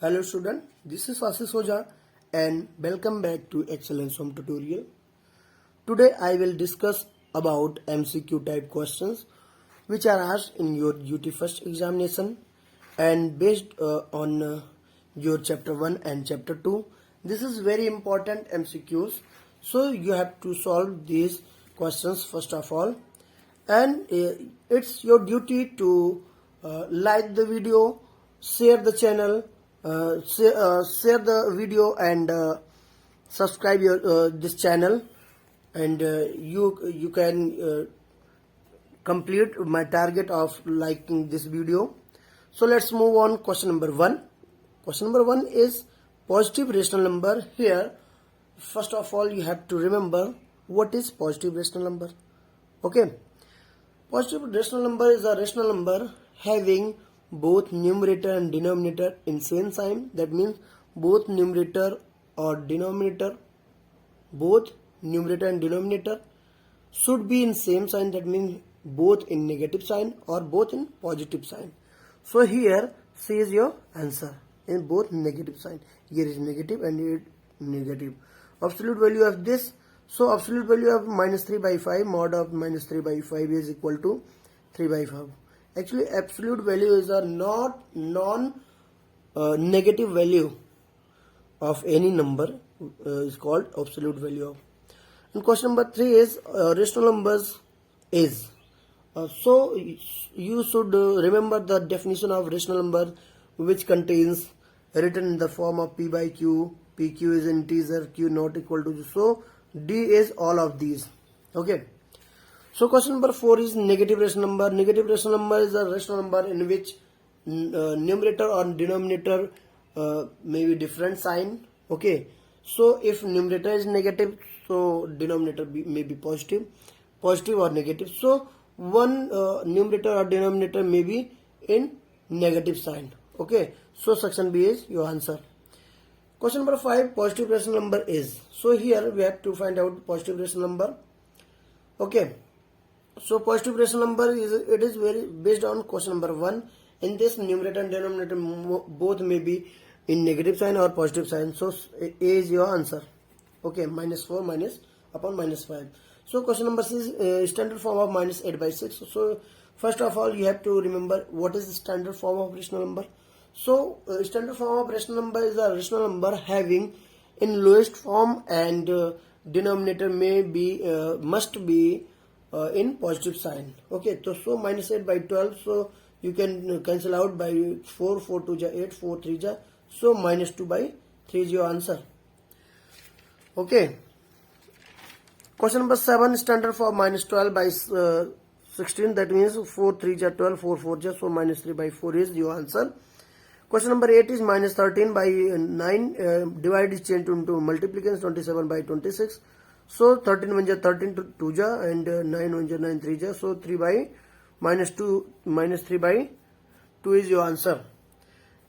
Hello student, this is Ashish Oja and welcome back to Excellence Home Tutorial. Today I will discuss about MCQ type questions which are asked in your UT first examination and based on your chapter 1 and chapter 2. This is very important MCQs, so you have to solve these questions first of all, and it's your duty to like the video, share the channel, share the video and subscribe your this channel, and you can complete my target of liking this video. So let's move on. Question number 1. Question number 1 is positive rational number. Here first of all you have to remember what is positive rational number. Okay, positive rational number is a rational number having both numerator and denominator in same sign. That means both numerator and denominator should be in same sign. That means both in negative sign or both in positive sign. So here C is your answer, in both negative sign. Here is negative and here is negative. Absolute value of this, so absolute value of minus 3 by 5 mod of minus 3 by 5 is equal to 3 by 5. Actually absolute value is a not negative value of any number is called absolute value of. And question number 3 is rational numbers is. So you should remember the definition of rational number, which contains written in the form of P by Q. PQ is integer, Q not equal to. So D is all of these. Okay. So question number 4 is negative rational number. Negative rational number is a rational number in which numerator or denominator may be different sign. Okay. So if numerator is negative, so denominator may be positive or negative. So one numerator or denominator may be in negative sign. Okay. So section B is your answer. Question number 5, positive rational number is. So here we have to find out positive rational number. Okay. So positive rational number is very based on question number 1. In this numerator and denominator both may be in negative sign or positive sign. So A is your answer. Okay, minus 4 minus upon minus 5. So question number 6 is standard form of minus 8 by 6. So first of all you have to remember what is the standard form of rational number. So standard form of rational number is a rational number having in lowest form and denominator may be must be in positive sign. Okay, so minus 8 by 12, so you can cancel out by 4 2 ja 8, 4 3 ja, so minus 2 by 3 is your answer. Okay, question number 7, standard for minus 12 by 16, that means 4 3 ja 12, 4 4 ja, so minus 3 by 4 is your answer. Question number 8 is minus 13 by 9, divide is changed into multiplication, 27 by 26. So 13 1 ja 13 2 ja and 9 1 ja 9 3 ja, so 3 by minus 3 by 2 is your answer.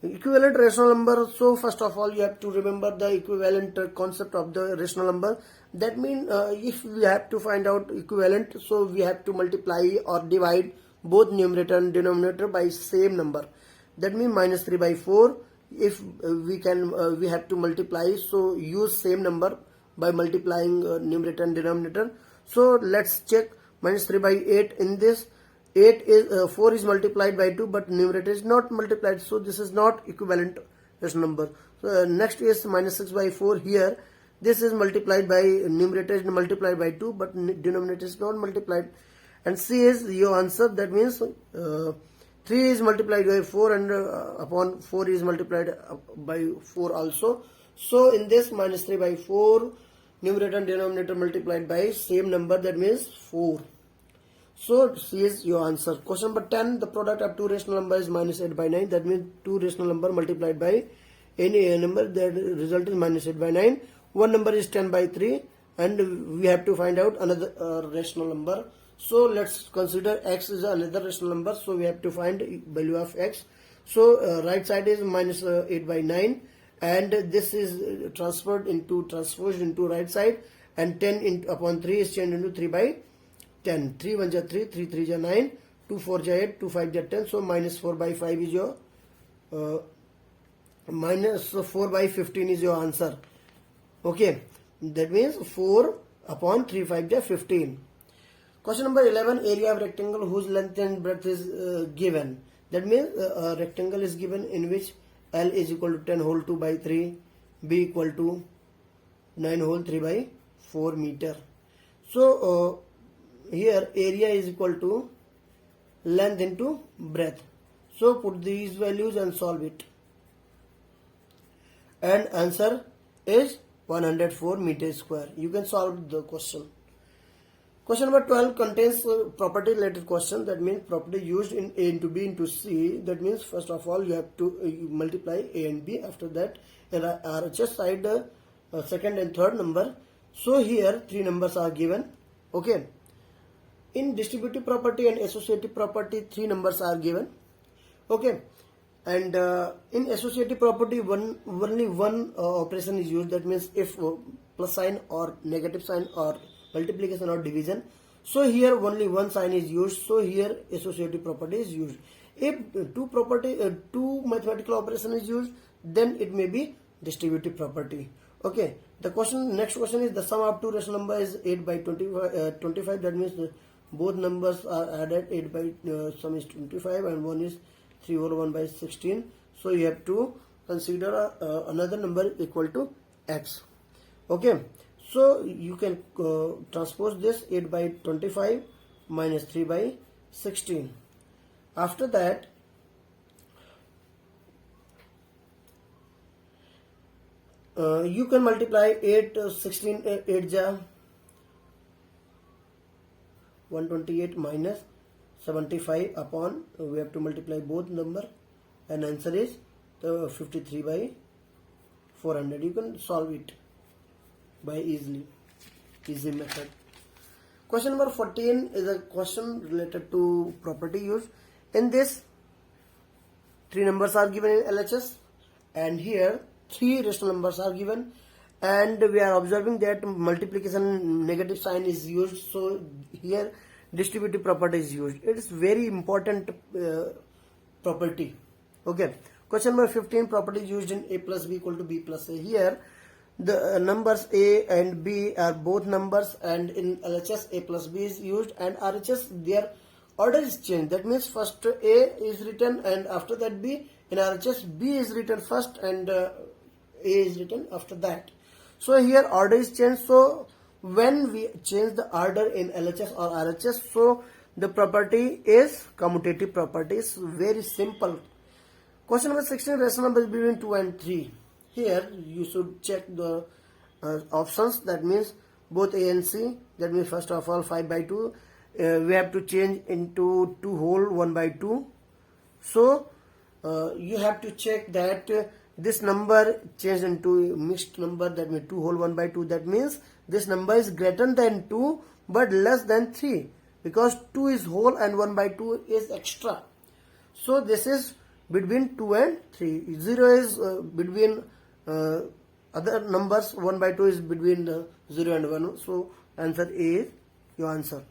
Equivalent rational number. So first of all you have to remember the equivalent concept of the rational number. That means if we have to find out equivalent, so we have to multiply or divide both numerator and denominator by same number. That means minus 3 by 4. If we have to multiply, so use same number by multiplying numerator and denominator. So let's check minus 3 by 8. In this 8 is 4 is multiplied by 2, but numerator is not multiplied, so this is not equivalent rational number. So next is minus 6 by 4. Here this is multiplied by numerator is multiplied by 2, but denominator is not multiplied. And C is your answer. That means 3 is multiplied by 4 and upon 4 is multiplied by 4 also. So in this minus 3 by 4, numerator and denominator multiplied by same number, that means 4. So C is your answer. Question number 10, the product of two rational number is minus 8 by 9. That means two rational number multiplied by any number, that result is minus 8 by 9. One number is 10 by 3 and we have to find out another rational number. So let's consider x is another rational number. So we have to find value of x. So right side is minus 8 by 9 and this is transposed into right side, and 10 upon 3 is changed into 3 by 10. 3 1 ja 3, 3 3 ja 9, 2 4 ja 8, 2 5 ja 10. So minus 4 by 5 is your minus 4 by 15 is your answer. Okay, that means 4 upon 3 5 is 15. Question number 11, area of rectangle whose length and breadth is given. That means a rectangle is given in which L is equal to 10 whole 2 by 3, B equal to 9 whole 3 by 4 meter. So here area is equal to length into breadth. So put these values and solve it. And answer is 104 meters square. You can solve the question. Question number 12 contains property related question. That means property used in A into B into C. That means first of all you have to multiply A and B. After that in RHS side second and third number. So here three numbers are given. Okay. In distributive property and associative property, three numbers are given. Okay. And in associative property, only one operation is used. That means if plus sign or negative sign or multiplication or division. So here only one sign is used. So here associative property is used. If two mathematical operation is used, then it may be distributive property. Okay. The next question is the sum of two rational number is 8 by 25. That means both numbers are added. 8 by sum is 25 and one is 3 over 1 by 16. So you have to consider another number equal to x. Okay. So you can transpose this 8 by 25 minus 3 by 16. After that, you can multiply 8, 16, 8 ja 128 minus 75 upon, we have to multiply both number and answer is 53 by 400. You can solve it by easy method. Question number 14 is a question related to property use. In this, three numbers are given in LHS and here three rational numbers are given, and we are observing that multiplication negative sign is used. So here distributive property is used. It is very important property. Okay. Question number 15, property used in A plus B equal to B plus A. Here the numbers A and B are both numbers, and in LHS A plus B is used, and RHS their order is changed. That means first A is written and after that B. In RHS B is written first and A is written after that. So here order is changed. So when we change the order in LHS or RHS, so the property is commutative property. It's very simple. Question number 16, rational numbers between 2 and 3. Here you should check the options. That means both A and C. That means first of all 5 by 2. We have to change into 2 whole 1 by 2. So you have to check that this number changed into mixed number. That means 2 whole 1 by 2. That means this number is greater than 2 but less than 3, because 2 is whole and 1 by 2 is extra. So this is between 2 and 3. 0 is between other numbers. 1 by 2 is between 0 and 1. So answer A is your answer.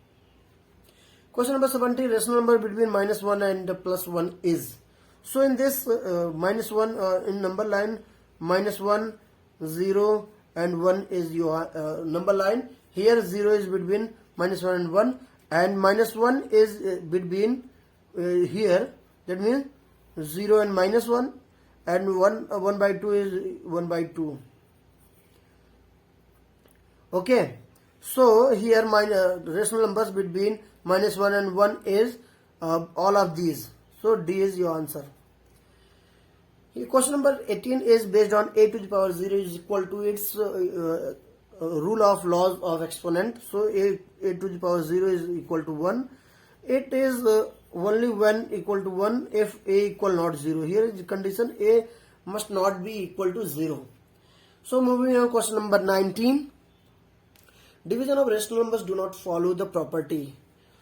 Question number 17, rational number between minus 1 and plus 1 is. So in this minus 1 in number line, minus 1, 0 and 1 is your number line. Here 0 is between minus 1 and 1, and minus 1 is between here. That means 0 and minus 1, and 1 by 2 is 1 by 2. Okay. So here rational numbers between minus 1 and 1 is all of these. So D is your answer. Question number 18 is based on a to the power 0 is equal to its rule of laws of exponent. So a to the power 0 is equal to 1. It is only when equal to 1 if a equal not 0. Here is the condition, a must not be equal to 0. So moving on, question number 19. Division of rational numbers do not follow the property.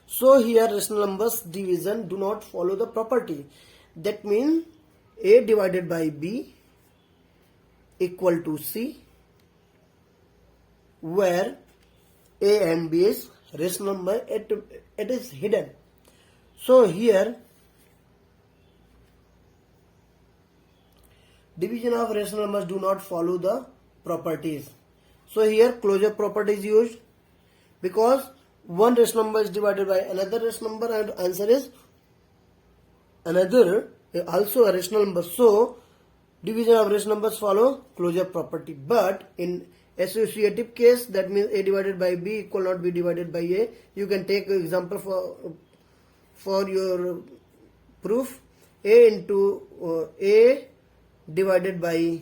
So here rational numbers division do not follow the property. That means A divided by B equal to C, where A and B is rational number, it is hidden. So here division of rational numbers do not follow the properties. So here closure property is used because one rational number is divided by another rational number and answer is another also a rational number. So division of rational numbers follow closure property. But in associative case, that means a divided by b equal not b divided by a. You can take example for your proof. A into a divided by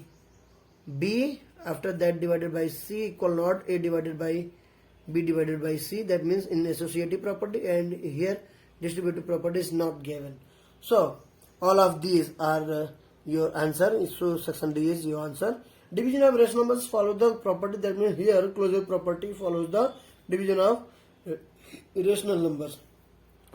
b, after that divided by c equal not a divided by b divided by c. That means in associative property, and here distributive property is not given. So all of these are your answer. So section D is your answer. Division of rational numbers follow the property. That means here closure property follows the division of irrational numbers.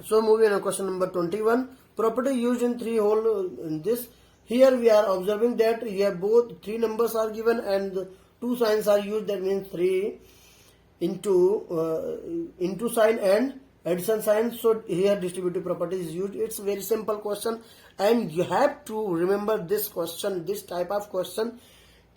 So moving on, question number 21. Property used in three whole in this. Here we are observing that here both three numbers are given and two signs are used. That means 3 into sign and addition sign. So here distributive property is used. It's very simple question, and you have to remember this question, this type of question.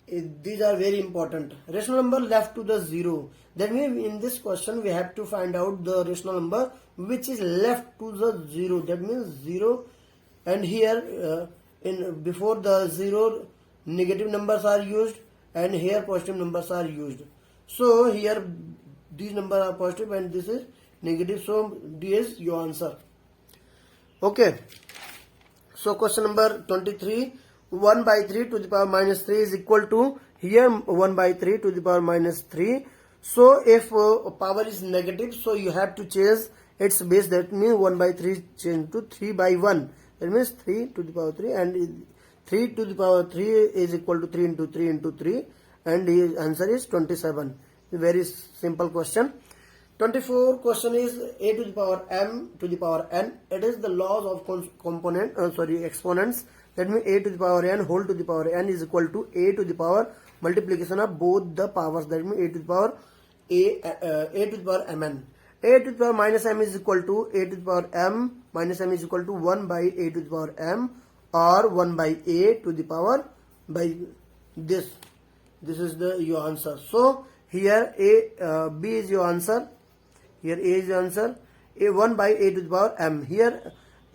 These are very important. Rational number left to the 0. That means in this question we have to find out the rational number which is left to the 0. That means 0, and here in before the 0 negative numbers are used and here positive numbers are used. So here these numbers are positive and this is negative. So D is your answer. Okay. So question number 23. 1 by 3 to the power minus 3 is equal to, here 1 by 3 to the power minus 3. So if power is negative, so you have to change its base. That means 1 by 3 change to 3 by 1. That means 3 to the power 3, and 3 to the power 3 is equal to 3 into 3 into 3, and his answer is 27. Very simple question. 24 question is a to the power m to the power n. It is the laws of exponents. That means a to the power n whole to the power n is equal to a to the power multiplication of both the powers. That means a to the power a to the power mn. A to the power minus m is equal to a to the power m minus m is equal to 1 by a to the power m, or 1 by a to the power by this. This is your answer. So here b is your answer. Here a is your answer. A 1 by a to the power m. Here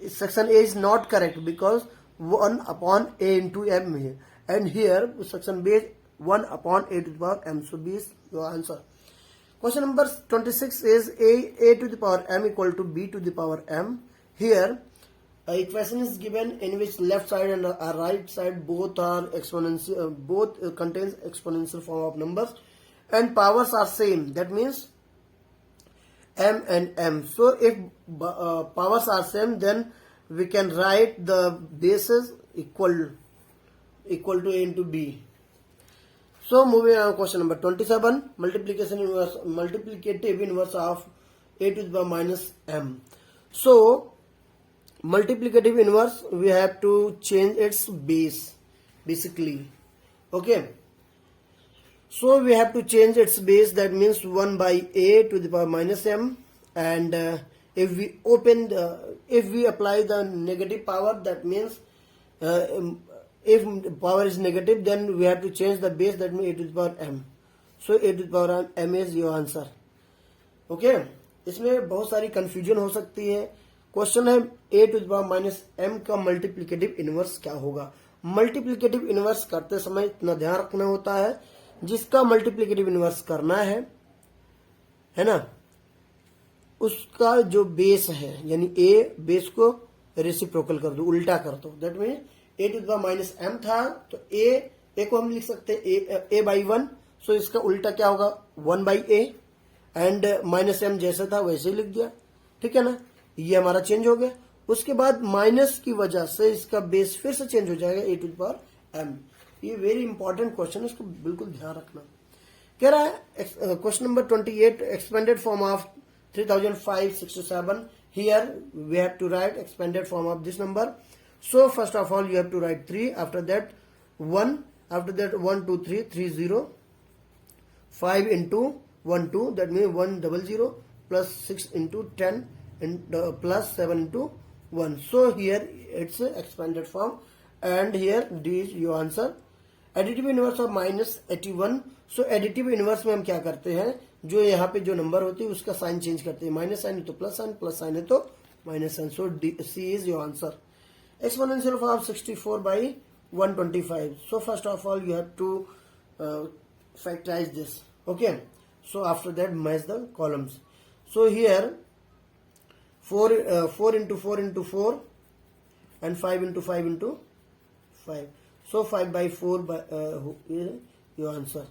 section A is not correct because 1 upon a into m here, and here section B is 1 upon a to the power m. So B is your answer. Question number 26 is a to the power m equal to b to the power m. Here a equation is given in which left side and right side both are exponential, both contains exponential form of numbers, and powers are same. That means m and m. So if powers are same, then we can write the bases equal to a into b. So moving on, question number 27. Multiplicative inverse of a to the power minus m. So multiplicative inverse, we have to change its base basically. Okay. So we have to change its base. That means 1 by a to the power minus m, and if we apply the negative power, that means if power is negative, then we have to change the base. That means a to the power m. So a to the power m is your answer. Okay. इसमें बहुत सारी confusion हो सकती है. Question है a to the power minus m का multiplicative inverse क्या होगा. मल्टीप्लिकेटिव इनवर्स करते समय इतना ध्यान रखना होता है, जिसका मल्टीप्लिकेटिव इनवर्स करना है ना, उसका जो बेस है, यानी a बेस को रेसिप्रोकल कर दो, उल्टा कर दो. That mean a to the power minus m था, तो a को हम लिख सकते हैं a बाई 1. सो इसका उल्टा क्या होगा, 1 by a, and minus m जैसा था वैसे ही लिख दिया. ठीक है ना, ये हमारा चेंज हो गया. उसके बाद माइनस की वजह से इसका बेस फिर से चेंज हो जाएगा a to the power m. ये वेरी इंपॉर्टेंट क्वेश्चन है, इसको बिल्कुल ध्यान रखना. कह रहा है question number 28, expanded form of 3567. Here we have to write expanded form of this number. So first of all you have to write 3, after that 1, after that 1 2 3 3 0, 5 into 1 2, that means 100, plus 6 into 10 and plus 7 into 1. So here it's a expanded form, and here D is your answer. Additive inverse of -81. So additive inverse में हम क्या करते हैं, जो यहाँ पे जो number होती है उसका साइन चेंज करते हैं, माइनस साइन है तो प्लस साइन, प्लस साइन है तो minus sign. So C is your answer. Exponential of 64/125. So first of all you have to factorize this. Okay, so after that match the columns. So here 4 into 4 into 4 and 5 into 5 into 5. So 5/4 is your answer.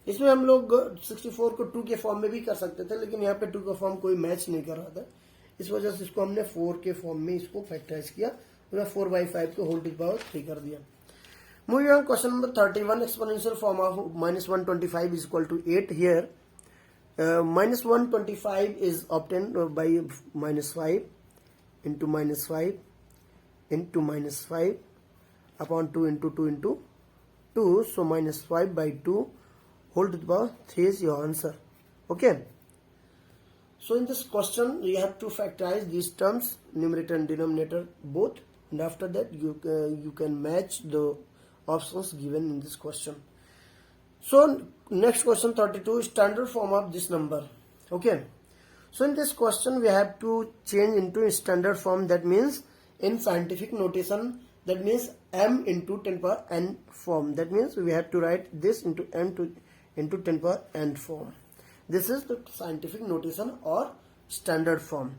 इसमें हम लोग 64 को 2 के form में भी कर सकते थे, लेकिन यहाँ पे 2 का फॉर्म कोई मैच नहीं कर रहा था, इस वजह से इसको हमने 4 के फॉर्म में इसको फैक्टराइज किया, 4/5 को होल टू द पावर 3 कर दिया. Moving on, question number 31. Exponential form of -125 is equal to 8. Here -125 is obtained by -5 into -5 into -5 upon 2 into 2 into 2. So -5/2 whole to the power 3 is your answer. Okay. So in this question you have to factorize these terms, numerator and denominator both, and after that you can match the options given in this question. So next question 32, standard form of this number. Okay. So in this question we have to change into standard form, that means in scientific notation, that means m into 10 power n form. That means we have to write this into into 10 power n form. This is the scientific notation or standard form.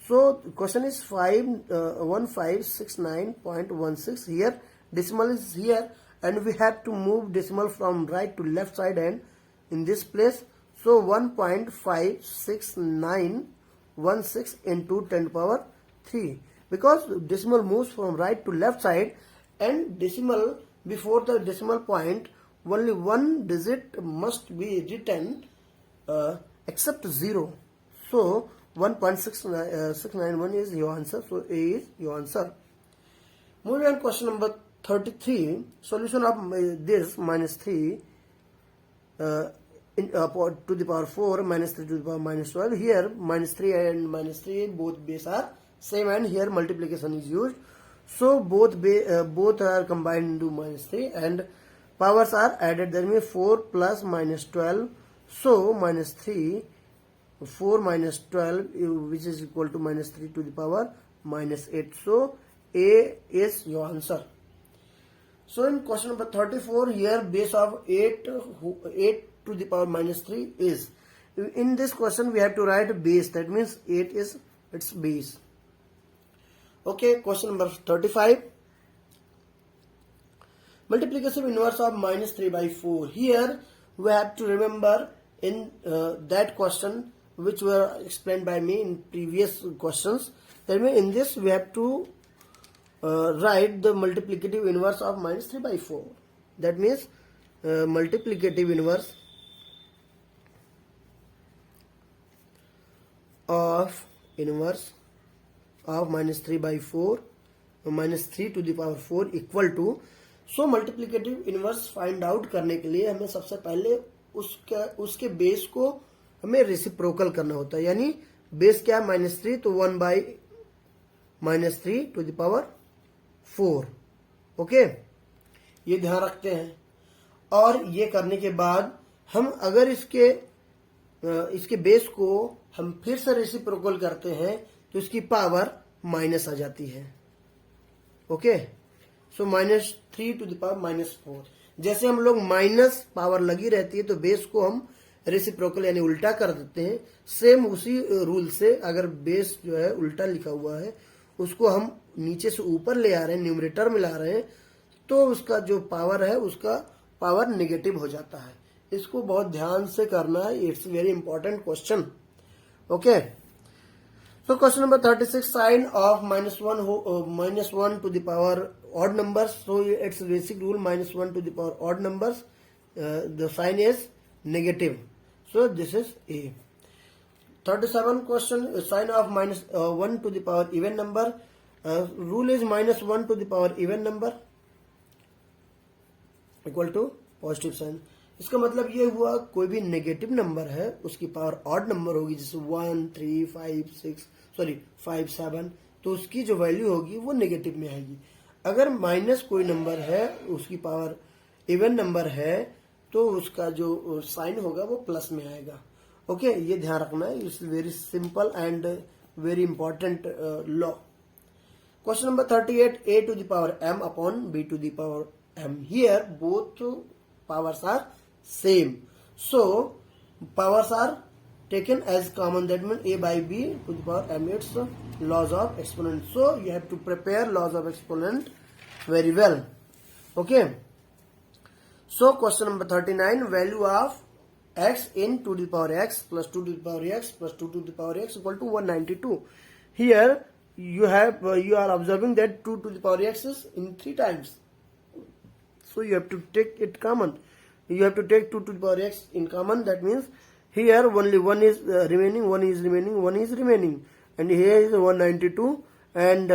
So the question is 1569.16. Here decimal is here, and we have to move decimal from right to left side and in this place. So 1.56916 into 10 power 3, because decimal moves from right to left side, and decimal before the decimal point only one digit must be written except 0. So 1.691 is your answer. So A is your answer. Moving on, question number 33. Solution of this -3 to the power 4 -3 to the power -12. Here -3 and -3 both base are same, and here multiplication is used. So both are combined into -3 and powers are added. That means 4 plus -12. So -3, 4 minus 12, which is equal to -3 to the power -8. So A is your answer. So in question number 34, here base of 8 to the power -3 is. In this question we have to write base. That means 8 is its base. Okay, question number 35. Multiplication inverse of -3/4. Here we have to remember in that question which were explained by me in previous questions. That means in this we have to write the multiplicative inverse of -3/4. That means multiplicative inverse of -3/4 -3 to the power 4 equal to. So multiplicative inverse find out करने के लिए हमें सबसे पहले उसके base को हमें reciprocal करना होता है, यानी बेस क्या है -3, तो 1/-3 टू द पावर 4. ओके, ये ध्यान रखते हैं. और ये करने के बाद हम अगर इसके बेस को हम फिर से रेसिप्रोकल करते हैं तो इसकी पावर माइनस आ जाती है. Okay, so -3 to the power -4. जैसे हम लोग माइनस पावर लगी रहती है तो बेस को हम रेसिप्रोकल यानी उल्टा कर देते हैं. सेम उसी रूल से अगर बेस जो है उल्टा लिखा हुआ है उसको हम नीचे से ऊपर ले आ रहे हैं, न्यूमरेटर में ला रहे हैं, तो उसका जो पावर है उसका पावर नेगेटिव हो जाता है. इसको बहुत ध्यान से करना है. It's very important question. Okay, so question number 36, sign of -1 to the power odd numbers. So it's basic rule, -1 to the power odd numbers, the sign is negative. So this is A. 37 question, sign of -1 to the power even number. Rule is -1 to the power even number equal to positive sign. इसका मतलब ये हुआ कोई भी negative number है उसकी power odd number होगी, जैसे 1, 3, 5, 7, तो उसकी जो वैल्यू होगी वो नेगेटिव में आएगी. अगर माइनस कोई नंबर है, उसकी पावर इवन नंबर है, तो उसका जो साइन होगा वो प्लस में आएगा। ओके, ये ध्यान रखना है। It's very simple and very important law. Question number 38, a to the power m upon b to the power m. Here both powers are same, so powers are taken as common. That means a by b to the power m. It's laws of exponent. So you have to prepare laws of exponent very well. Okay. So question number 39, value of x in 2 to the power x plus 2 to the power x plus 2 to the power x equal to 192. Here you are observing that 2 to the power x is in 3 times, so you have to take it common. You have to take 2 to the power x in common. That means here only 1 is remaining, 1 is remaining, 1 is remaining, and here is 192, and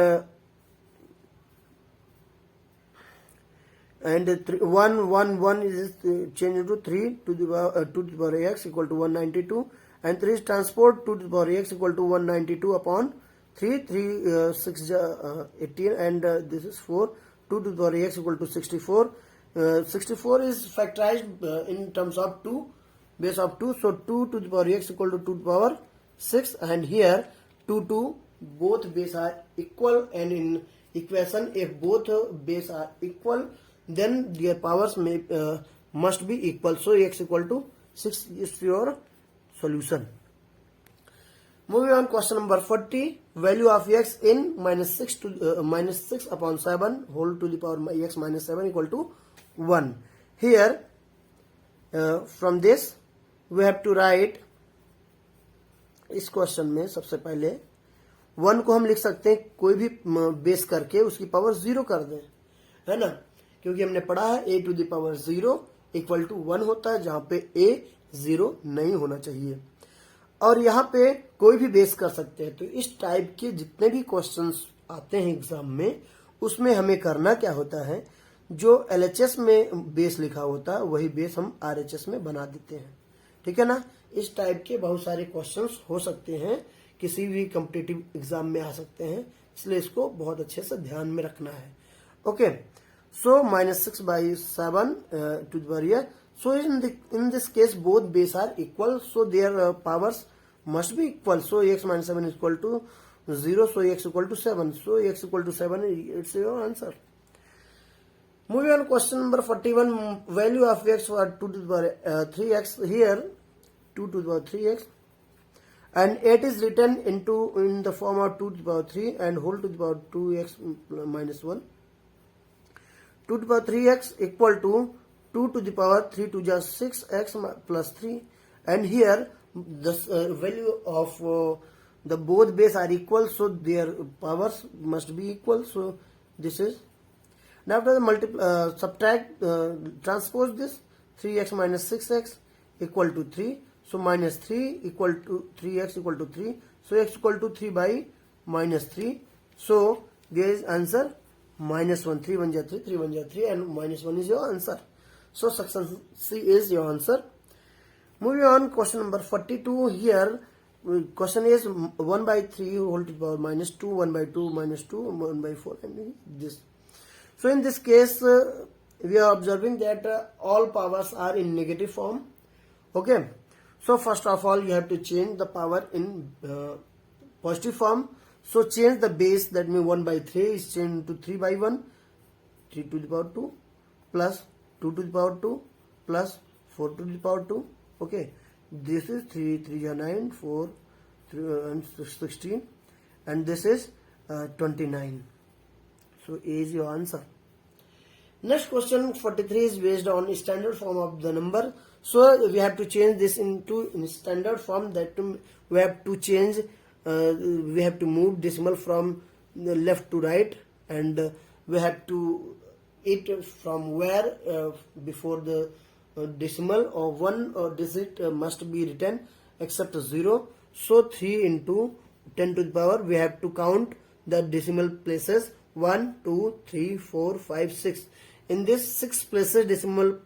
1 is changed to 3 to the power 2 to the power x equal to 192, and 3 is transport 2 to the power x equal to 192 upon 3, 6 18, and this is 4, 2 to the power x equal to 64. 64 is factorized in terms of 2, base of 2, so 2 to the power x equal to 2 to the power 6, and here 2 both base are equal, and in equation if both base are equal, then their powers must be equal, so x equal to 6 is your solution. Moving on, question number 40, value of x in minus 6 upon 7 whole to the power x minus 7 equal to 1. Here from this we have to write, इस question में सबसे पहले 1 को हम लिख सकते हैं कोई भी बेस करके उसकी पावर 0 कर दें, है ना, क्योंकि हमने पढ़ा है a to the power 0 equal to 1 होता है, जहां पे a 0 नहीं होना चाहिए, और यहाँ पे कोई भी बेस कर सकते हैं। तो इस टाइप के जितने भी क्वेश्चंस आते हैं एग्जाम में, उसमें हमें करना क्या होता है, जो LHS में बेस लिखा होता है वही बेस हम RHS में बना देते हैं। ठीक है ना, इस टाइप के बहुत सारे क्वेश्चंस हो सकते हैं, किसी भी कॉम्पिटिटिव एग्जाम में आ सकते हैं, इसलिए इसको बहुत अच्छे से ध्यान में रखना है। Okay, so -6 by 7 to the power. So in this case both base are equal, so their powers must be equal. So x minus 7 is equal to 0, so x equal to 7. So x equal to 7, it's your answer. Moving on, question number 41, value of x for 2 to the power 3x. Here 2 to the power 3x, and 8 is written in the form of 2 to the power 3 and whole to the power 2x minus 1. 2 to the power 3x equal to 2 to the power 3 to just 6x plus 3, and here the value of the both base are equal, so their powers must be equal, so this is. Now after the subtract, transpose this, 3x minus 6x equal to 3, so minus 3 equal to 3x equal to 3, so x equal to 3 by minus 3, so there is answer minus 1, 3 1 3, 3 1 3, and minus 1 is your answer. So section C is your answer. Moving on, question number 42. Here question is 1 by 3 whole to the power minus 2, 1 by 2 minus 2, 1 by 4, and this. So in this case we are observing that all powers are in negative form. Okay, so first of all you have to change the power in positive form. So change the base, that means 1 by 3 is changed to 3 by 1, 3 to the power 2 plus 2 to the power 2 plus 4 to the power 2. Okay, this is 3 3 are 9, 4 3 and 16, and this is 29. So A is your answer. Next question 43 is based on standard form of the number. So we have to change this into in standard form. That we have to change. We have to move decimal from the left to right, and we have to it from where before the decimal or one digit must be written except 0. So 3 into 10 to the power, we have to count the decimal places 1 2 3 4 5 6. In this 6 places decimal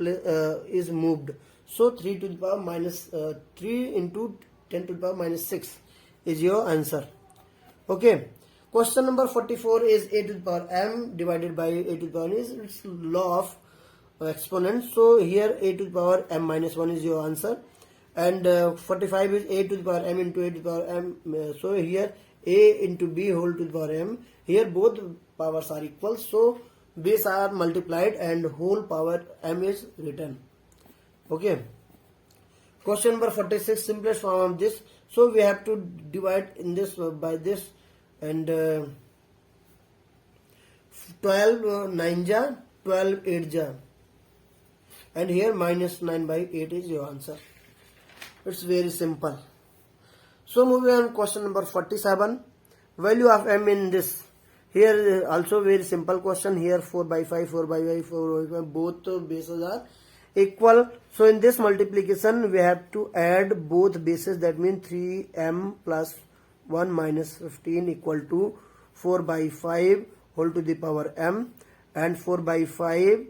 is moved, so 3 to the power minus 3 into 10 to the power minus 6 is your answer. Okay, Question number 44 is a to the power m divided by a to the power is its law of exponent. So here a to the power m minus 1 is your answer, and 45 is a to the power m into a to the power m. So here a into b whole to the power m. Here both powers are equal, so base are multiplied and whole power m is written. Okay. Question number 46, simplest form of this. So we have to divide in this by this, and 12 9 ja, 12 8 ja, and here minus 9 by 8 is your answer. It's very simple. So moving on, question number 47, value of m in this. Here also very simple question. Here 4 by 5, 4 by 5, 4 by 5, both bases are equal. So in this multiplication we have to add both bases, that means 3m plus 1 minus 15 equal to 4 by 5 whole to the power m, and 4 by 5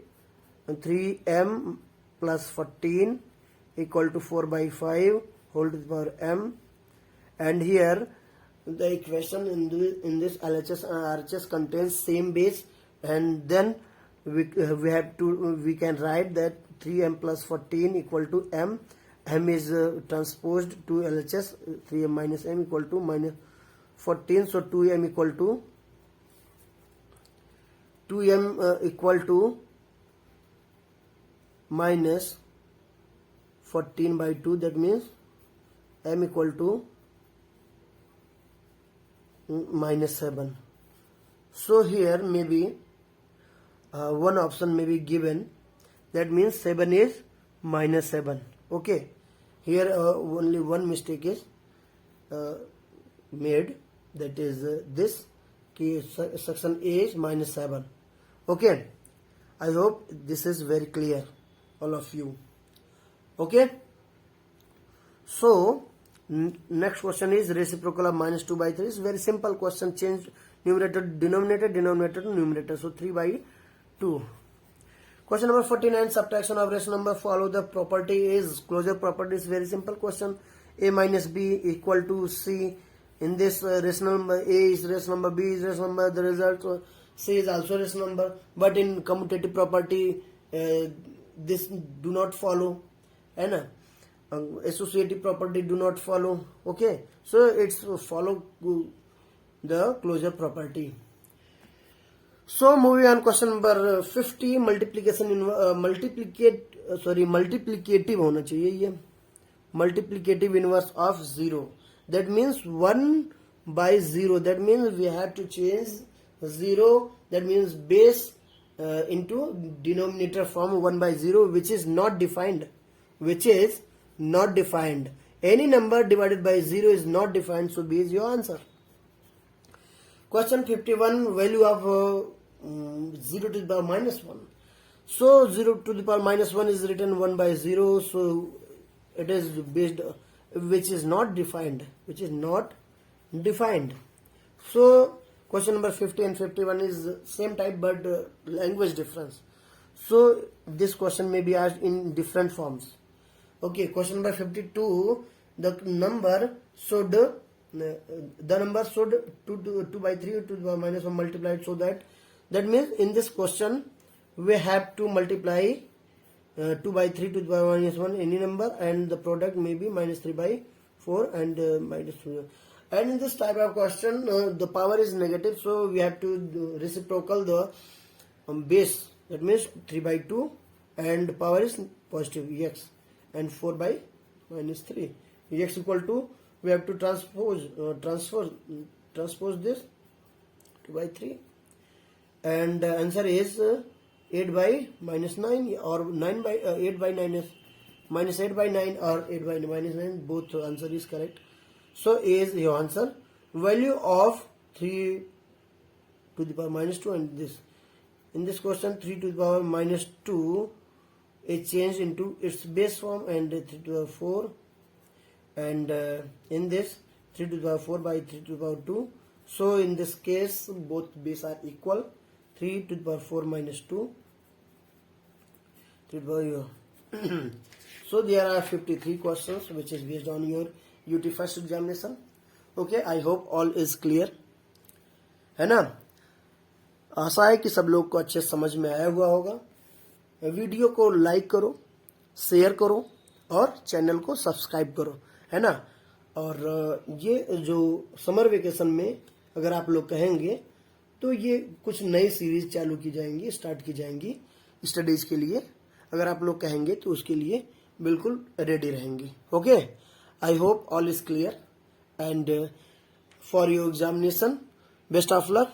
3m plus 14 equal to 4 by 5 whole to the power m. And here the equation in this LHS and RHS contains same base, and then we can write that 3m plus 14 equal to m. M is transposed to LHS, 3m minus m equal to minus 14, so 2m equal to minus 14 by 2, that means m equal to minus 7. So here maybe one option may be given, that means 7 is minus 7. Okay, here only one mistake is made, that is this section A is minus 7. Okay, I hope this is very clear, all of you. Okay, so next question is reciprocal of minus 2 by 3. It's very simple question. Change numerator denominator, denominator to numerator, so 3 by 2. Question number 49, subtraction of rational number follow the property is closure property. Is very simple question. A minus b equal to c. In this rational number, a is rational number, b is rational number, the result c is also rational number, but in commutative property this do not follow, and associative property do not follow. Okay, so it's follow the closure property. So moving on, question number 50, multiplication in multiplicative होना चाहिए ये, multiplicative inverse of 0, that means 1 by 0, that means we have to change 0, that means base into denominator form 1 by 0, which is not defined, any number divided by 0 is not defined, so B is your answer. Question 51, value of 0 to the power minus 1. So 0 to the power minus 1 is written 1 by 0, so it is based, which is not defined. So question number 50 and 51 is same type but language difference. So this question may be asked in different forms. Okay, question number 52, the number should 2 by 3 to the power minus 1 multiplied, so that means in this question we have to multiply 2 by 3 to the power minus 1 any number, and the product may be minus 3 by 4 and minus 2. And in this type of question the power is negative, so we have to reciprocal the base, that means 3 by 2 and power is positive x, and 4 by minus 3 x equal to, we have to transpose this 2 by 3, and answer is 8 by minus 9 or 9 by 8 by 9 is minus 8 by 9 or 8 by minus 9, both answer is correct. So A is your answer. Value of 3 to the power minus 2, and this in this question 3 to the power minus 2 is changed into its base form, and 3 to the power 4, and in this 3 to the power 4 by 3 to the power 2. So in this case both base are equal, 3 to the power 4 minus 2 to the power So there are 53 questions which is based on your UT first examination. Okay, I hope all is clear. है ना। आशा है कि सब लोग को अच्छे समझ में आया हुआ होगा। वीडियो को लाइक करो, शेयर करो और चैनल को सब्सक्राइब करो, है ना। और ये जो समर वेकेशन में अगर आप लोग कहेंगे तो ये कुछ नई सीरीज चालू की जाएंगी, स्टार्ट की जाएंगी स्टडीज के लिए। अगर आप लोग कहेंगे तो उसके लिए बिल्कुल रेडी रहेंगे। Okay, I hope all is clear and for your examination best of luck.